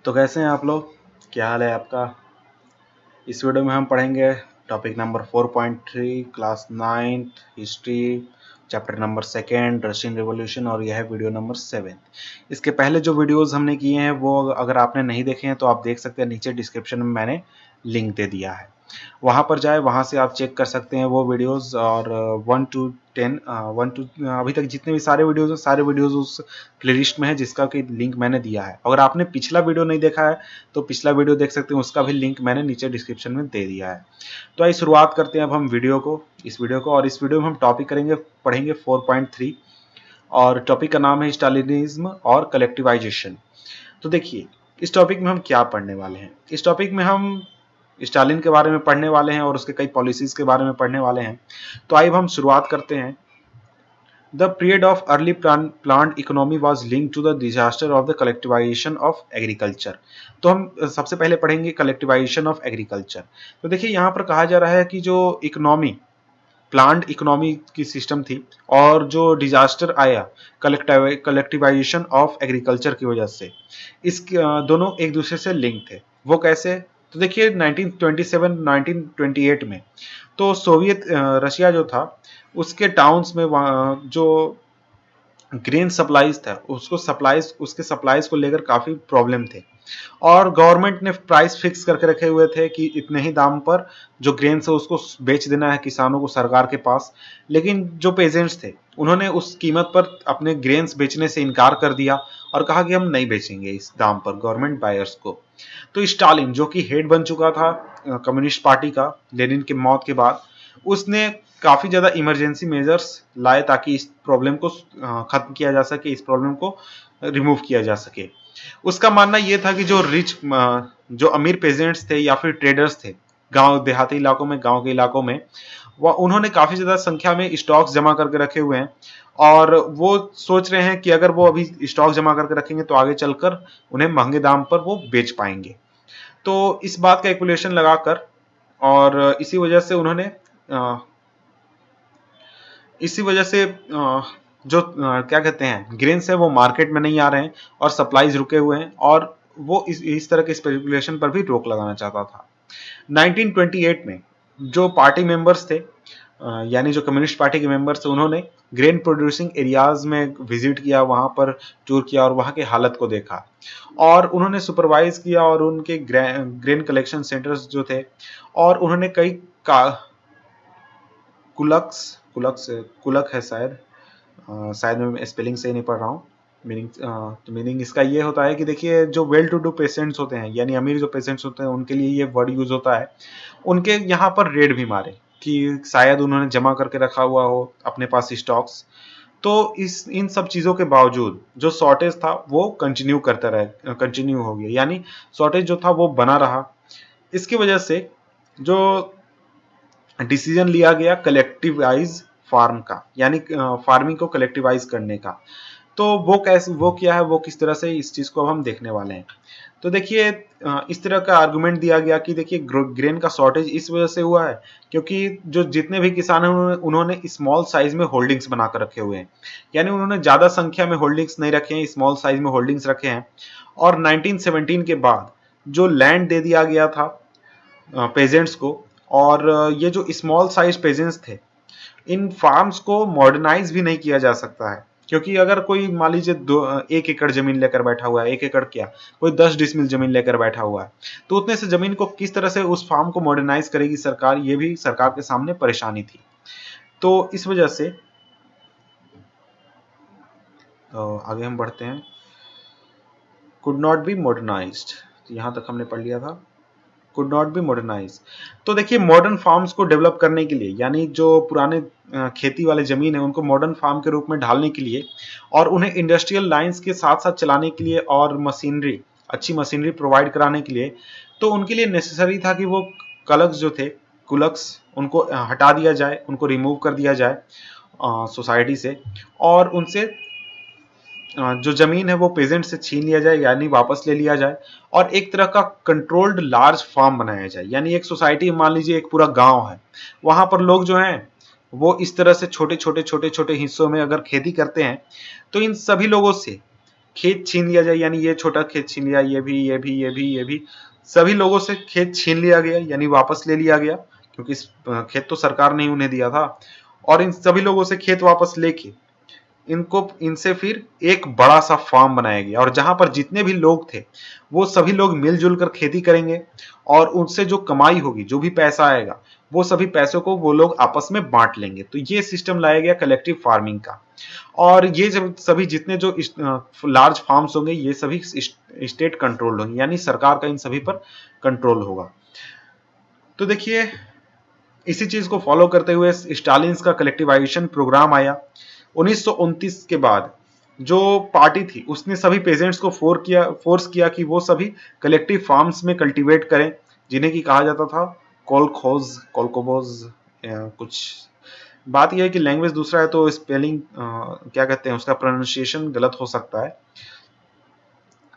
तो कैसे हैं आप लोग? क्या हाल है आपका? इस वीडियो में हम पढ़ेंगे topic number 4.3 class 9th history chapter number 2 Russian revolution और यह है वीडियो नंबर 7। इसके पहले जो वीडियोस हमने किए हैं वो अगर आपने नहीं देखे हैं तो आप देख सकते हैं, नीचे डिस्क्रिप्शन में मैंने लिंक दे दिया है, वहाँ पर जाए, वहाँ से आप चेक कर सकते हैं वो वीडियोस। और 1 to 10 अभी तक जितने भी सारे वीडियोस हैं, सारे वीडियोस उस प्लेलिस्ट में है जिसका कि लिंक मैंने दिया है। अगर आपने पिछला वीडियो नहीं देखा है तो पिछला वीडियो देख सकते हैं, उसका भी लिंक मैंने नीचे डिस्क्रिप्शन में दे दिया है। तो आइए शुरुआत करते हैं अब हम इस वीडियो को और इस वीडियो में हम टॉपिक पढ़ेंगे 4.3 और टॉपिक का नाम है स्टालिनिज्म और कलेक्टिवाइजेशन। तो देखिए, इस टॉपिक में हम क्या पढ़ने वाले हैं। इस टॉपिक में हम स्टालिन के बारे में पढ़ने वाले हैं और उसके कई पॉलिसीज के बारे में पढ़ने वाले हैं। तो आइए हम शुरुआत करते हैं। The period of early plant economy was linked to the disaster of the collectivization of agriculture. तो हम सबसे पहले पढ़ेंगे कलेक्टिवाइजेशन ऑफ एग्रीकल्चर। तो देखिए, यहाँ पर कहा जा रहा है कि जो इकोनॉमी प्लांट इकोनॉमी की सिस्टम थी और जो डिजास्टर आया कलेक्टिवाइजेशन ऑफ एग्रीकल्चर की वजह से, इस दोनों एक दूसरे से लिंक थे। वो कैसे? तो देखिए 1927 1928 में तो सोवियत रशिया जो था, उसके टाउन्स में जो ग्रेन सप्लाईज था, उसके सप्लाईज को लेकर काफी प्रॉब्लम थे और गवर्नमेंट ने प्राइस फिक्स करके रखे हुए थे कि इतने ही दाम पर जो ग्रेन है उसको बेच देना है किसानों को सरकार के पास। लेकिन जो पेजेंट्स थे उन्होंने उस कीमत पर अपने ग्रेन्स बेचने से इनकार कर दिया और कहा कि हम नहीं बेचेंगे इस दाम पर गवर्नमेंट बायर्स को। तो स्टालिन जो कि हेड बन चुका था कम्युनिस्ट पार्टी का लेनिन की मौत के बाद, उसने काफी ज्यादा इमरजेंसी मेजर्स लाए ताकि इस प्रॉब्लम को खत्म किया जा सके, इस प्रॉब्लम को रिमूव किया जा सके। उसका मानना यह था कि जो अमीर पेजेंट्स थे या फिर ट्रेडर्स थे गांव देहाती इलाकों में, गांव के इलाकों में, वह उन्होंने काफी ज्यादा संख्या में स्टॉक्स जमा करके रखे हुए हैं और वो सोच रहे हैं कि अगर वो अभी स्टॉक जमा करके रखेंगे तो आगे चलकर उन्हें महंगे दाम पर वो बेच पाएंगे। तो इस बात का कैलकुलेशन लगाकर और इसी वजह से जो क्या कहते हैं ग्रेन्स है वो मार्केट में नहीं आ रहे हैं और सप्लाईज रुके हुए हैं और वो इस तरह के स्पेकुलेशन पर भी रोक लगाना चाहता था। 1928 में जो पार्टी मेंबर्स थे, यानी जो कम्युनिस्ट पार्टी के मेंबर्स थे, उन्होंने ग्रेन प्रोड्यूसिंग एरियाज में विजिट किया, वहां पर टूर किया और वहां की हालत को देखा और उन्होंने सुपरवाइज किया और उनके ग्रेन कलेक्शन सेंटर्स जो थे, और उन्होंने कई कुलक है शायद मैं स्पेलिंग सही नहीं पढ़ रहा हूँ। मीनिंग इसका ये होता है कि देखिए, जो वेल टू डू पेशेंट्स होते हैं यानी अमीर जो पेशेंट्स होते हैं उनके लिए ये वर्ड यूज होता है। उनके यहाँ पर रेड भी मारे कि शायद उन्होंने जमा करके रखा हुआ हो अपने पास स्टॉक्स। तो इन सब चीजों के बावजूद जो शॉर्टेज था वो कंटिन्यू हो गया, यानी शॉर्टेज जो था वो बना रहा। इसकी वजह से जो डिसीजन लिया गया कलेक्टिवाइज फार्म का, यानी फार्मिंग को कलेक्टिवाइज करने का। तो वो क्या है, वो किस तरह से, इस चीज को अब हम देखने वाले हैं। तो देखिए, इस तरह का आर्गुमेंट दिया गया कि देखिए ग्रेन का शॉर्टेज इस वजह से हुआ है क्योंकि जो जितने भी किसान हैं उन्होंने स्मॉल साइज में होल्डिंग्स बनाकर रखे हुए हैं, यानी उन्होंने ज्यादा संख्या में होल्डिंग्स नहीं रखे हैं, स्मॉल साइज में होल्डिंग्स रखे हैं। और 1917 के बाद जो लैंड दे दिया गया था पेजेंट्स को, और ये जो स्मॉल साइज पेजेंट्स थे, इन फार्म्स को मॉडर्नाइज भी नहीं किया जा सकता है क्योंकि अगर कोई मान लीजिए 1 एकड़ जमीन लेकर बैठा हुआ है, 1 एकड़ क्या, कोई 10 डिसमिल जमीन लेकर बैठा हुआ है, तो उतने से जमीन को किस तरह से उस फार्म को मॉडर्नाइज करेगी सरकार, ये भी सरकार के सामने परेशानी थी। तो इस वजह से आगे हम बढ़ते हैं। कुड नॉट बी मॉडर्नाइज्ड, यहां तक हमने पढ़ लिया था। Could not be modernise. तो देखिए, मॉडर्न फार्म्स को डेवलप करने के लिए, यानी जो पुराने खेती वाले जमीन है उनको मॉडर्न फार्म के रूप में ढालने के लिए और उन्हें इंडस्ट्रियल लाइंस के साथ साथ चलाने के लिए और अच्छी मशीनरी प्रोवाइड कराने के लिए, तो उनके लिए नेसेसरी था कि वो कुलक्स उनको हटा दिया जाए, उनको रिमूव कर दिया जाए सोसाइटी से, और उनसे जो जमीन है वो पेजेंट से छीन लिया जाए, यानी वापस ले लिया जाए, और एक तरह का कंट्रोल्ड लार्ज फार्म बनाया जाए। यानी एक सोसाइटी, मान लीजिए एक पूरा गांव है, वहां पर लोग जो हैं वो इस तरह से छोटे छोटे हिस्सों में अगर खेती करते हैं, तो इन सभी लोगों से खेत छीन लिया जाए, यानी ये छोटा खेत छीन लिया, ये भी, ये भी, ये भी, ये भी, सभी लोगों से खेत छीन लिया गया, यानी वापस ले लिया गया, क्योंकि खेत तो सरकार ने ही उन्हें दिया था। और इन सभी लोगों से खेत वापस लेके इनसे फिर एक बड़ा सा फार्म बनाया गया, और जहां पर जितने भी लोग थे वो सभी लोग मिलजुल कर खेती करेंगे, और उनसे जो कमाई होगी, जो भी पैसा आएगा, वो सभी पैसों को वो लोग आपस में बांट लेंगे। तो ये सिस्टम लाया गया कलेक्टिव फार्मिंग का। और ये जब सभी जितने जो लार्ज फार्म्स होंगे, ये सभी स्टेट कंट्रोल्ड होंगे, यानी सरकार का इन सभी पर कंट्रोल होगा। तो देखिए, इसी चीज को फॉलो करते हुए स्टालिन का कलेक्टिवाइजेशन प्रोग्राम आया 1929 के बाद। जो पार्टी थी उसने सभी पेजेंट्स को फोर्स किया कि वो सभी कलेक्टिव फार्म्स में कल्टीवेट करें, जिन्हें की कहा जाता था कोलखोज, कोलकोबोज, कुछ। बात यह है कि लैंग्वेज दूसरा है तो स्पेलिंग क्या कहते हैं, उसका प्रोनाउंसिएशन गलत हो सकता है।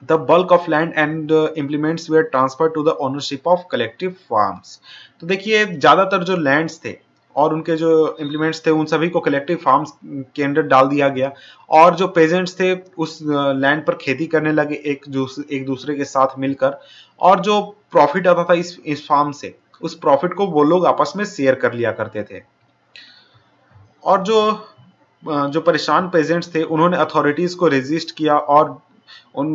The bulk of land and implements were transferred to the ownership of collective farms। तो देखिए, ज्यादातर जो लैंड्स थे और उनके जो इम्प्लीमेंट्स थे, उन सभी को कलेक्टिव फार्म्स के अंदर डाल दिया गया, और जो पेजेंट्स थे उस लैंड पर खेती करने लगे एक दूसरे के साथ मिलकर, और जो प्रॉफिट आता था इस फार्म से, उस प्रॉफिट को वो लोग आपस में शेयर कर लिया करते थे। और जो परेशान पेजेंट्स थे उन्होंने अथॉरिटीज को रेजिस्ट किया और उन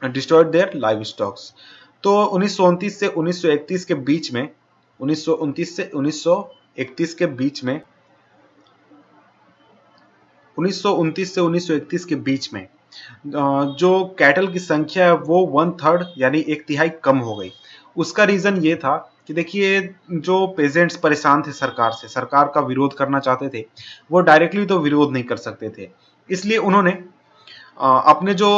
डिस्ट्रॉयड देयर लाइव स्टॉक्स। तो 1929 से 1931 के बीच में 1929 से 1931 के बीच में 1929 से 1931 के बीच में जो कैटल की संख्या है वो 1/3 यानी 1/3 कम हो गई। उसका रीजन ये था कि देखिए, जो पेजेंट्स परेशान थे सरकार से, सरकार का विरोध करना चाहते थे, वो डायरेक्टली तो विरोध नहीं कर सकते थे, इसलिए उन्होंने अपने जो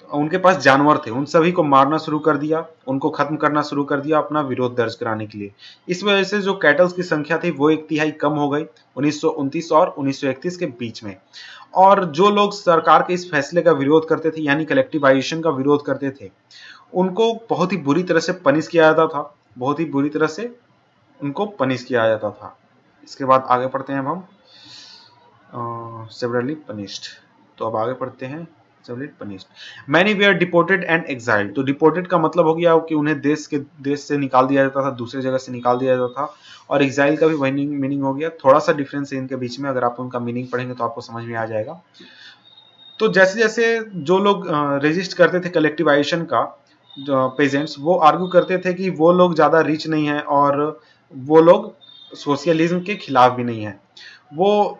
उनके पास जानवर थे उन सभी को मारना शुरू कर दिया, उनको खत्म करना शुरू कर दिया अपना विरोध दर्ज कराने के लिए। इस वजह से जो कैटल्स की संख्या थी वो 1/3 कम हो गई 1929 और 1931 के बीच में। और जो लोग सरकार के इस फैसले का विरोध करते थे, यानी कलेक्टिवाइजेशन का विरोध करते थे, उनको बहुत ही बुरी तरह से पनिश किया जाता था, बहुत ही बुरी तरह से उनको पनिश किया जाता था। इसके बाद आगे पढ़ते हैं अब हम सेवरली पनिश्ड। तो अब आगे पढ़ते हैं severely punished. Many were deported and exiled। तो डिपोर्टेड का मतलब हो गया कि उन्हें देश से निकाल दिया जाता था, दूसरे जगह से निकाल दिया जाता था। और एग्जाइल का भी वही मीनिंग हो गया। थोड़ा सा डिफरेंस है इनके बीच में, अगर आप उनका मीनिंग पढ़ेंगे तो आपको समझ में आ जाएगा। तो जैसे जैसे जो लोग रेजिस्ट करते थे कलेक्टिवाइजेशन का, पेजेंट्स, वो आर्ग्यू करते थे कि वो लोग ज्यादा रिच नहीं है और वो लोग सोशलिज्म के खिलाफ भी नहीं है, वो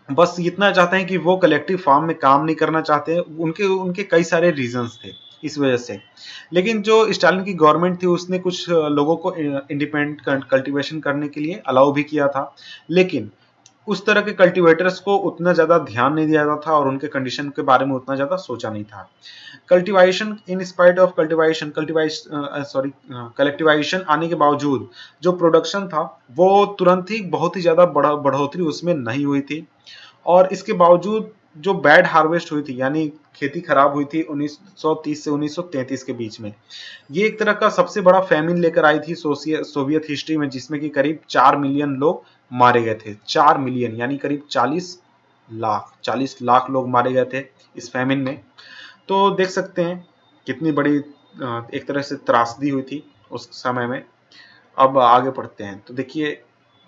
बस इतना चाहते हैं कि वो कलेक्टिव फार्म में काम नहीं करना चाहते। उनके कई सारे रीजंस थे इस वजह से। लेकिन जो स्टालिन की गवर्नमेंट थी उसने कुछ लोगों को इंडिपेंडेंट कल्टीवेशन करने के लिए अलाउ भी किया था, लेकिन उस तरह के कल्टीवेटर्स को उतना ज्यादा ध्यान नहीं दिया जाता था और उनके कंडीशन के बारे में उतना ज्यादा सोचा नहीं था। Cultivation in spite of collectivisation आने के बावजूद जो प्रोडक्शन था वो तुरंत ही बहुत ही ज्यादा बढ़ोतरी उसमें नहीं हुई थी। और इसके बावजूद जो बैड हार्वेस्ट हुई थी, यानी खेती खराब हुई थी 1930 से 1933 के बीच में, ये एक तरह का सबसे बड़ा फैमिन लेकर आई थी सोवियत हिस्ट्री में, जिसमें कि करीब 4 मिलियन लोग मारे गए थे। 4 मिलियन यानी करीब 40 लाख लोग मारे गए थे इस फैमिन में। तो देख सकते हैं कितनी बड़ी एक तरह से त्रासदी हुई थी उस समय में। अब आगे पढ़ते हैं। तो देखिए,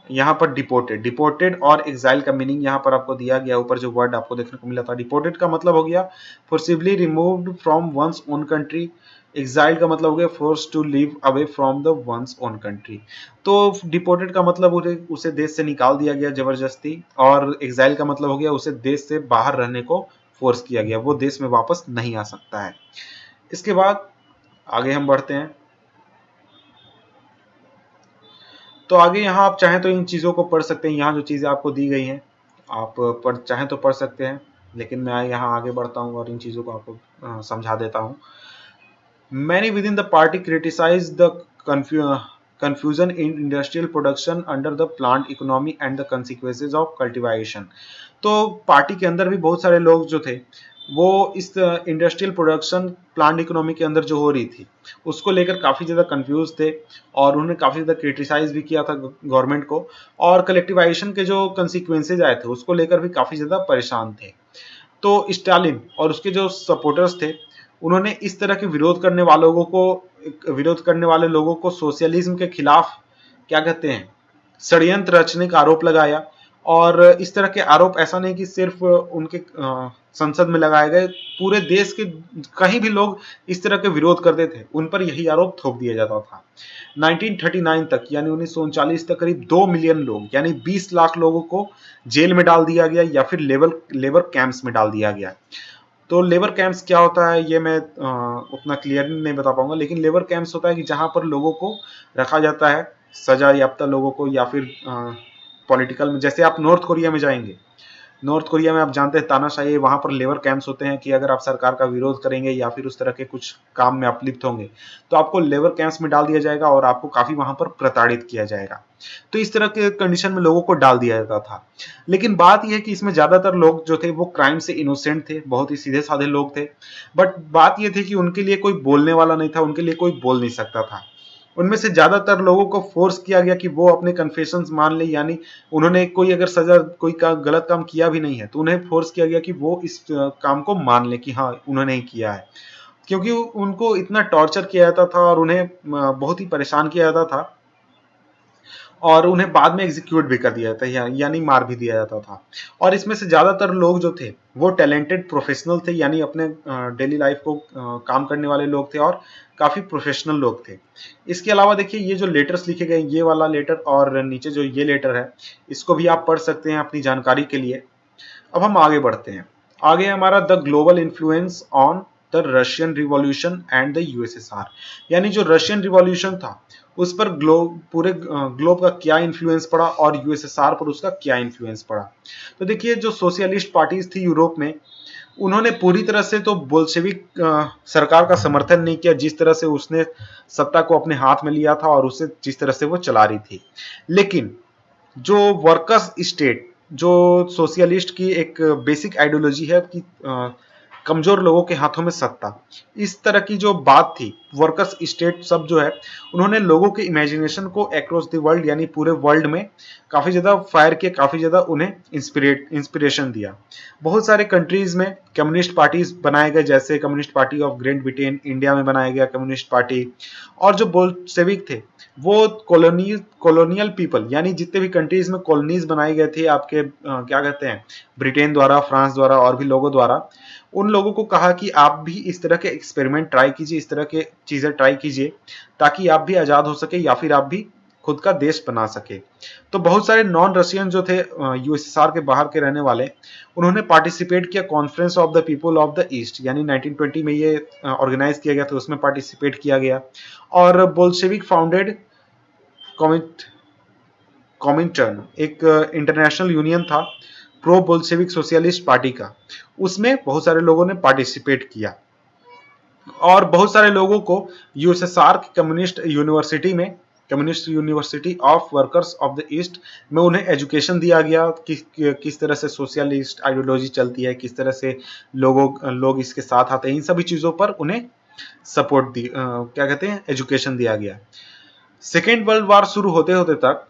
यहाँ पर डिपोर्टेड और एक्साइल का मीनिंग यहाँ पर आपको दिया गया, ऊपर जो वर्ड आपको देखने को मिला था। डिपोर्टेड का मतलब हो गया forcibly removed from one's own country. Exile का मतलब हो गया force to live away from the one's own country. तो डिपोर्टेड का मतलब उसे देश से निकाल दिया गया जबरदस्ती, और एक्साइल का मतलब हो गया उसे देश से बाहर रहने को फोर्स किया गया, वो देश में वापस नहीं आ सकता है। इसके बाद आगे हम बढ़ते हैं। तो आगे यहाँ आप चाहें तो इन चीज़ों को पढ़ सकते हैं, यहाँ जो चीज़ें आपको दी गई हैं आप चाहें तो पढ़ सकते हैं, लेकिन मैं यहाँ आगे बढ़ता हूँ और इन चीज़ों को आपको समझा देता हूँ। Many within the party criticized the confusion in industrial production under the plant economy and the consequences of cultivation। तो पार्टी के अंदर भी बहुत सारे लोग जो थे वो इस इंडस्ट्रियल प्रोडक्शन प्लांट इकोनॉमी के अंदर जो हो रही थी उसको लेकर काफ़ी ज़्यादा कंफ्यूज थे, और उन्होंने काफ़ी ज़्यादा क्रिटिसाइज भी किया था गवर्नमेंट को, और कलेक्टिवाइजेशन के जो कंसिक्वेंसेज आए थे उसको लेकर भी काफ़ी ज़्यादा परेशान थे। तो स्टालिन और उसके जो सपोर्टर्स थे उन्होंने इस तरह के विरोध करने वाले लोगों को सोशलिज्म के खिलाफ क्या कहते हैं षड्यंत्र रचने का आरोप लगाया। और इस तरह के आरोप ऐसा नहीं कि सिर्फ उनके संसद में लगाए गए, पूरे देश के कहीं भी लोग इस तरह के विरोध करते थे उन पर यही आरोप थोप दिया जाता था। 1939 तक यानी 1939 तक करीब 2 मिलियन लोग यानी 20 लाख लोगों को जेल में डाल दिया गया या फिर लेबर कैंप्स में डाल दिया गया। तो लेबर कैंप्स क्या होता है ये मैं उतना क्लियर नहीं बता पाऊंगा, लेकिन लेबर कैंप्स होता है कि जहां पर लोगों को रखा जाता है, सजा याफ्ता लोगों को, या फिर पॉलिटिकल में। जैसे आप नॉर्थ कोरिया में जाएंगे, नॉर्थ कोरिया में आप जानते हैं तानाशाही, वहां पर लेबर कैंप्स होते हैं कि अगर आप सरकार का विरोध करेंगे या फिर उस तरह के कुछ काम में आप लिप्त होंगे तो आपको लेबर कैंप्स में डाल दिया जाएगा और आपको काफी वहां पर प्रताड़ित किया जाएगा। तो इस तरह के कंडीशन में लोगों को डाल दिया जाता था। लेकिन बात यह है कि इसमें ज्यादातर लोग जो थे वो क्राइम से इनोसेंट थे, बहुत ही सीधे साधे लोग थे। बट बात यह थी कि उनके लिए कोई बोलने वाला नहीं था, उनके लिए कोई बोल नहीं सकता था। उनमें से ज्यादातर लोगों को फोर्स किया गया कि वो अपने कन्फेशंस मान ले, यानी उन्होंने कोई अगर सजा कोई गलत काम किया भी नहीं है तो उन्हें फोर्स किया गया कि वो इस काम को मान ले कि हाँ उन्होंने ही किया है, क्योंकि उनको इतना टॉर्चर किया जाता था और उन्हें बहुत ही परेशान किया जाता था और उन्हें बाद में एग्जीक्यूट भी कर दिया जाता है यानी मार भी दिया जाता था। और इसमें से ज्यादातर लोग जो थे वो टैलेंटेड प्रोफेशनल थे, यानी अपने डेली लाइफ को काम करने वाले लोग थे और काफी प्रोफेशनल लोग थे। इसके अलावा देखिए ये जो लेटर्स लिखे गए, ये वाला लेटर और नीचे जो ये लेटर है, इसको भी आप पढ़ सकते हैं अपनी जानकारी के लिए। अब हम आगे बढ़ते हैं। आगे हमारा the global influence on the Russian revolution and the USSR, यानी जो रशियन रिवॉल्यूशन था उस पर पूरे ग्लोब का क्या इन्फ्लुएंस पड़ा और यूएसएसआर पर उसका क्या इन्फ्लुएंस पड़ा। तो देखिए जो सोशलिस्ट पार्टीज थी यूरोप में, उन्होंने पूरी तरह से तो बोल्शेविक सरकार का समर्थन नहीं किया जिस तरह से उसने सत्ता को अपने हाथ में लिया था और उसे जिस तरह से वो चला रही थी। लेकिन जो वर्कर्स स्टेट, जो सोशलिस्ट की एक बेसिक आइडियोलॉजी है कि कमजोर लोगों के हाथों में सत्ता, इस तरह की जो बात थी, वर्कर्स स्टेट सब जो है, उन्होंने लोगों के इमेजिनेशन को अक्रॉस द वर्ल्ड यानी पूरे वर्ल्ड में काफी ज्यादा फायर किया, काफी ज्यादा उन्हें इंस्पिरेशन दिया। बहुत सारे कंट्रीज में कम्युनिस्ट पार्टीज बनाए गए, जैसे communist party of great Britain, India में बनाया गया कम्युनिस्ट पार्टी। और जो बोल्शेविक थे वो कॉलोनियल पीपल, यानी जितने भी कंट्रीज में कॉलोनीज बनाए गए थे आपके क्या कहते हैं ब्रिटेन द्वारा, फ्रांस द्वारा और भी लोगों द्वारा, उन लोगों को कहा कि आप भी इस तरह के एक्सपेरिमेंट ट्राई कीजिए, इस तरह के चीजें ट्राई कीजिए ताकि आप भी आजाद हो सके या फिर आप भी खुद का देश बना सके। तो बहुत सारे नॉन रशियन जो थे यूएसएसआर के बाहर के रहने वाले, उन्होंने पार्टिसिपेट किया conference of the people of the east, यानी 1920 में ये ऑर्गेनाइज किया गया था, उसमें पार्टिसिपेट किया गया। और बोल्शेविक फाउंडेड कॉमिंटर्न, एक इंटरनेशनल यूनियन था प्रो बोल्शेविक सोशलिस्ट पार्टी का, उसमें बहुत सारे लोगों ने पार्टिसिपेट किया। और बहुत सारे लोगों को यूएसएसआर की communist university of workers of the east में उन्हें एजुकेशन दिया गया कि किस तरह से सोशलिस्ट आइडियोलॉजी चलती है, किस तरह से लोग इसके साथ आते हैं, इन सभी चीजों पर उन्हें सपोर्ट क्या कहते हैं एजुकेशन दिया गया। सेकेंड वर्ल्ड वॉर शुरू होते होते तक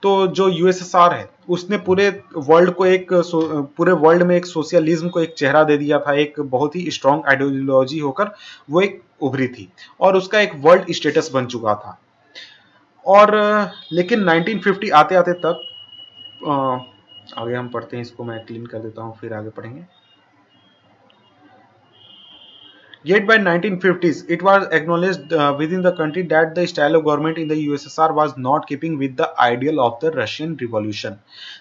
तो जो यूएसएसआर है उसने पूरे वर्ल्ड में एक सोशलिज्म को एक चेहरा दे दिया था, एक बहुत ही स्ट्रॉन्ग आइडियोलॉजी होकर वो एक उभरी थी और उसका एक वर्ल्ड स्टेटस बन चुका था। और लेकिन 1950 आते आते तक आगे हम पढ़ते हैं, इसको मैं क्लीन कर देता हूँ फिर आगे पढ़ेंगे। Yet by 1950s, it was acknowledged within the country that the style of government in the USSR was not keeping with the ideal of the Russian Revolution.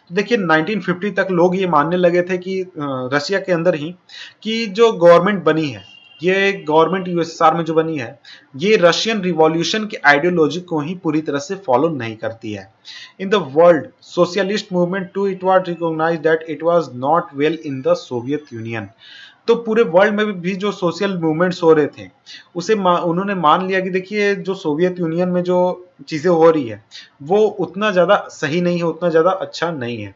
तो देखिए 1950 तक लोग ये मानने लगे थे कि रशिया के अंदर ही कि जो गवर्नमेंट बनी है, ये गवर्नमेंट यूएसएसआर में जो बनी है, ये रशियन रिवॉल्यूशन की आइडियोलॉजी को ही पूरी तरह से फॉलो नहीं करती है। In the world socialist movement to it was recognized that it was not well in the Soviet Union. तो पूरे वर्ल्ड में भी जो सोशल मूवमेंट्स हो रहे थे उसे उन्होंने मान लिया कि देखिए जो सोवियत यूनियन में जो चीजें हो रही है वो उतना ज्यादा सही नहीं है, उतना ज्यादा अच्छा नहीं है।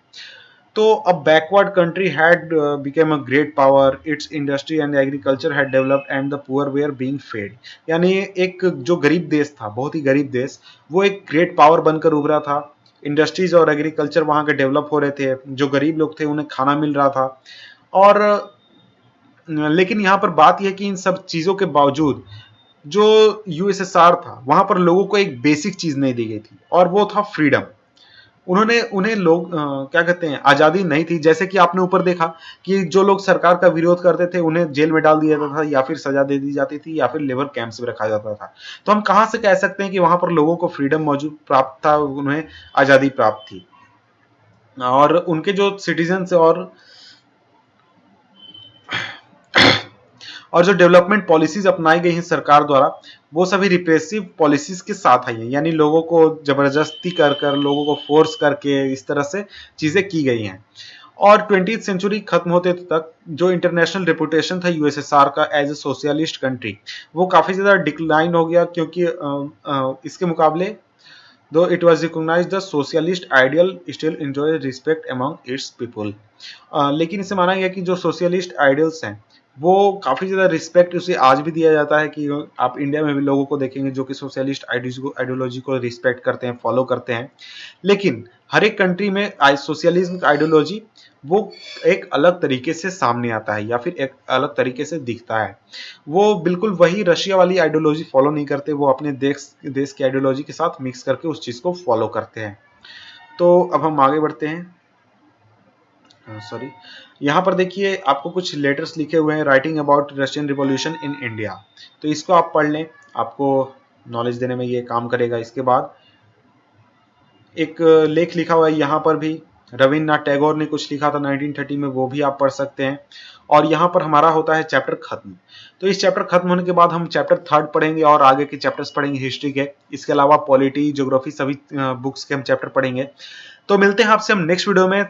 तो a backward country had become a great power, its industry and agriculture had developed and the poor were being fed, यानी एक जो गरीब देश था, बहुत ही गरीब देश, वो एक ग्रेट पावर बनकर उभरा था। इंडस्ट्रीज और एग्रीकल्चर वहां के डेवलप हो रहे थे, जो गरीब लोग थे उन्हें खाना मिल रहा था और लेकिन यहाँ पर बात यह है कि इन सब चीजों के बावजूद जो यूएसएसआर था वहां पर लोगों को एक बेसिक चीज नहीं दी गई थी और वो था फ्रीडम। उन्हें लोग क्या कहते हैं, आजादी नहीं थी। जैसे कि आपने ऊपर देखा कि जो लोग सरकार का विरोध करते थे उन्हें जेल में डाल दिया जाता था या फिर सजा दे दी जाती थी या फिर लेबर कैंप्स में रखा जाता था। तो हम कहां से कह सकते हैं कि वहां पर लोगों को फ्रीडम मौजूद प्राप्त था, उन्हें आजादी प्राप्त थी। और उनके जो सिटीजन और जो डेवलपमेंट पॉलिसीज अपनाई गई हैं सरकार द्वारा वो सभी रिप्रेसिव पॉलिसीज के साथ आई हैं, यानी लोगों को जबरदस्ती कर कर, लोगों को फोर्स करके इस तरह से चीजें की गई हैं। और 20th सेंचुरी खत्म होते तक जो इंटरनेशनल रेपुटेशन था यूएसएसआर का एज ए सोशलिस्ट कंट्री वो काफी ज्यादा डिक्लाइन हो गया, क्योंकि इसके मुकाबले though it was recognized the socialist ideal still enjoy respect among its people। लेकिन इसे माना गया कि जो सोशलिस्ट आइडियल्स हैं वो काफी ज्यादा रिस्पेक्ट उसे आज भी दिया जाता है, कि आप इंडिया में भी लोगों को देखेंगे जो कि सोशलिस्ट आइडियोलॉजी को रिस्पेक्ट करते हैं, फॉलो करते हैं। लेकिन हर एक कंट्री में सोशलिज्म का आइडियोलॉजी वो एक अलग तरीके से सामने आता है या फिर एक अलग तरीके से दिखता है। वो बिल्कुल वही रशिया वाली आइडियोलॉजी फॉलो नहीं करते, वो अपने देश की आइडियोलॉजी के साथ मिक्स करके उस चीज को फॉलो करते हैं। तो अब हम आगे बढ़ते हैं। सॉरी, यहाँ पर देखिए आपको कुछ लेटर्स लिखे हुए हैं, writing about Russian revolution in India. तो इसको आप पढ़ लें, आपको नॉलेज देने में ये काम करेगा। इसके बाद एक लेख लिखा हुआ है यहाँ पर भी, रविन्द्रनाथ टैगोर ने कुछ लिखा था 1930 में, वो भी आप पढ़ सकते हैं। और यहाँ पर हमारा होता है चैप्टर खत्म। तो इस चैप्टर खत्म होने के बाद हम चैप्टर 3 पढ़ेंगे और आगे के चैप्टर्स पढ़ेंगे हिस्ट्री के। इसके अलावा पॉलिटी, ज्योग्राफी सभी बुक्स के हम चैप्टर पढ़ेंगे। तो मिलते हैं आपसे हम नेक्स्ट वीडियो में।